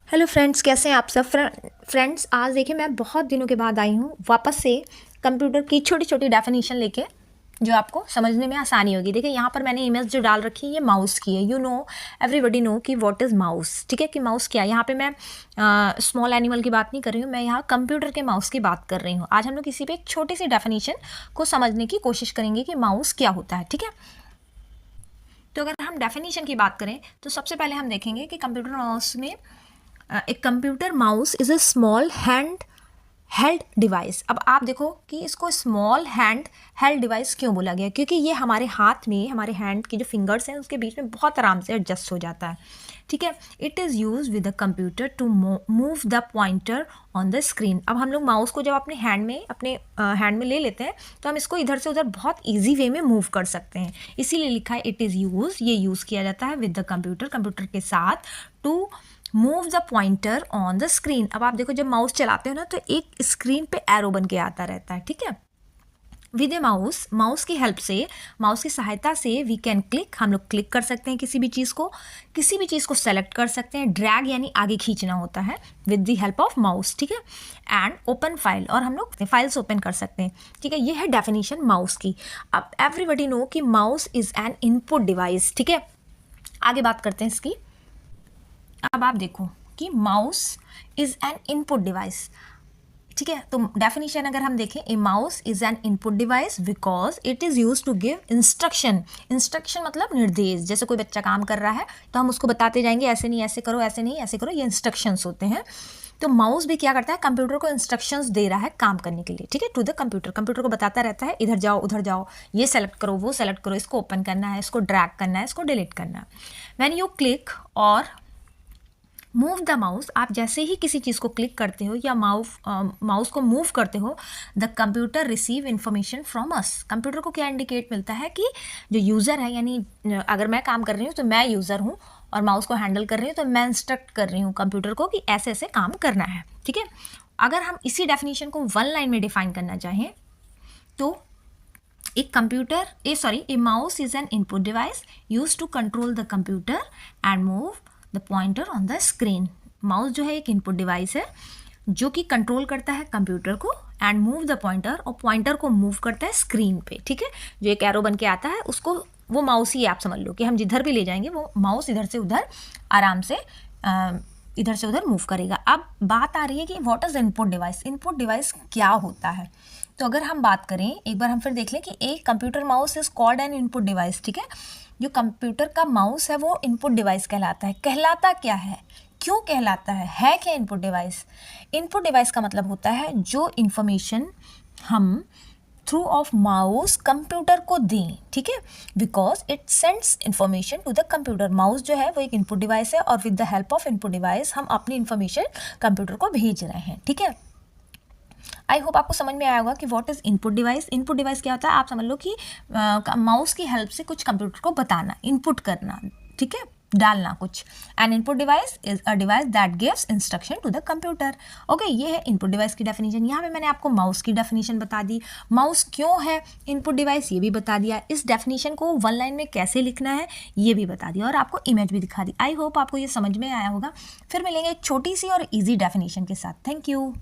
Hello friends, कैसे हैं आप सब। फ्रेंड्स, आज देखिए मैं बहुत दिनों के बाद आई हूँ वापस से कंप्यूटर की छोटी छोटी डेफिनेशन लेके, जो आपको समझने में आसानी होगी। देखिए यहाँ पर मैंने इमेज जो डाल रखी है ये माउस की है। यू नो, एवरीबडी नो कि व्हाट इज़ माउस। ठीक है, कि माउस क्या है। यहाँ पे मैं स्मॉल एनिमल की बात नहीं कर रही हूँ, मैं यहाँ कंप्यूटर के माउस की बात कर रही हूँ। आज हम लोग किसी पे एक छोटी सी डेफिनेशन को समझने की कोशिश करेंगे कि माउस क्या होता है। ठीक है, तो अगर हम डेफिनेशन की बात करें तो सबसे पहले हम देखेंगे कि कंप्यूटर माउस में एक computer mouse is a small hand held device. अब आप देखो कि इसको स्मॉल हैंड हेल्ड डिवाइस क्यों बोला गया, क्योंकि ये हमारे हाथ में, हमारे हैंड के जो फिंगर्स हैं उसके बीच में बहुत आराम से एडजस्ट हो जाता है। ठीक है, it is use with the computer to move the pointer on the screen. अब हम लोग माउस को जब अपने हैंड में ले लेते हैं तो हम इसको इधर से उधर बहुत ईजी वे में मूव कर सकते हैं। इसीलिए लिखा है इट इज़ यूज, ये यूज़ किया जाता है विद द कंप्यूटर के साथ to move the pointer on the screen. अब आप देखो जब माउस चलाते हो ना तो एक स्क्रीन पे एरो बन के आता रहता है। ठीक है, विद ए माउस, माउस की हेल्प से, माउस की सहायता से वी कैन क्लिक, हम लोग क्लिक कर सकते हैं किसी भी चीज़ को सेलेक्ट कर सकते हैं। ड्रैग यानी आगे खींचना होता है with the help of mouse. ठीक है, एंड ओपन फाइल, और हम लोग फाइल्स ओपन कर सकते हैं। ठीक है, ये है डेफिनेशन माउस की। अब एवरीबडी नो कि mouse is an input device. ठीक है, आगे बात करते हैं इसकी। अब आप देखो कि mouse is an input device. ठीक है, तो डेफिनेशन अगर हम देखें, a mouse is an input device because it is use to give instruction. Instruction मतलब निर्देश। जैसे कोई बच्चा काम कर रहा है तो हम उसको बताते जाएंगे ऐसे नहीं ऐसे करो, ऐसे नहीं ऐसे करो, ये इंस्ट्रक्शंस होते हैं। तो माउस भी क्या करता है, कंप्यूटर को इंस्ट्रक्शंस दे रहा है काम करने के लिए। ठीक है, टू द कंप्यूटर, कंप्यूटर को बताता रहता है इधर जाओ उधर जाओ, ये सेलेक्ट करो वो सेलेक्ट करो, इसको ओपन करना है, इसको ड्रैग करना है, इसको डिलीट करना है। व्हेन यू क्लिक और मूव द माउस, आप जैसे ही किसी चीज़ को क्लिक करते हो या माउस को मूव करते हो, the computer receive information from us. Computer को क्या इंडिकेट मिलता है कि जो यूज़र है, यानी अगर मैं काम कर रही हूँ तो मैं यूज़र हूँ और माउस को हैंडल कर रही हूँ तो मैं इंस्ट्रक्ट कर रही हूँ कंप्यूटर को कि ऐसे ऐसे काम करना है। ठीक है, अगर हम इसी डेफिनेशन को वन लाइन में डिफाइन करना चाहें तो a mouse is an input device use to control the computer and move the pointer on the screen. Mouse जो है एक इनपुट डिवाइस है जो कि कंट्रोल करता है कंप्यूटर को एंड मूव द पॉइंटर, और पॉइंटर को मूव करता है स्क्रीन पे। ठीक है, जो एक एरो बन के आता है उसको, वो माउस ही आप समझ लो कि हम जिधर भी ले जाएंगे वो माउस इधर से उधर आराम से इधर से उधर मूव करेगा। अब बात आ रही है कि what is input device. Input device क्या होता है, तो अगर हम बात करें, एक बार हम फिर देख लें कि एक computer mouse is called an input device. ठीक है, जो कंप्यूटर का माउस है वो इनपुट डिवाइस कहलाता है। कहलाता क्या है, क्यों कहलाता है क्या इनपुट डिवाइस। इनपुट डिवाइस का मतलब होता है जो इन्फॉर्मेशन हम थ्रू ऑफ माउस कंप्यूटर को दें। ठीक है, because it sends information to the computer. Mouse जो है वो एक इनपुट डिवाइस है और with the help of input device हम अपनी इन्फॉर्मेशन कंप्यूटर को भेज रहे हैं। ठीक है, आई होप आपको समझ में आया होगा कि what is input device. Input device क्या होता है, आप समझ लो कि माउस की हेल्प से कुछ कंप्यूटर को बताना, इनपुट करना। ठीक है, डालना कुछ। An input device is a device that gives instruction to the computer. Okay, ये है इनपुट डिवाइस की डेफिनेशन। यहाँ पे मैंने आपको माउस की डेफिनेशन बता दी, माउस क्यों है इनपुट डिवाइस ये भी बता दिया, इस डेफिनेशन को वन लाइन में कैसे लिखना है ये भी बता दिया, और आपको इमेज भी दिखा दी। आई होप आपको ये समझ में आया होगा। फिर मिलेंगे एक छोटी सी और ईजी डेफिनेशन के साथ। Thank you.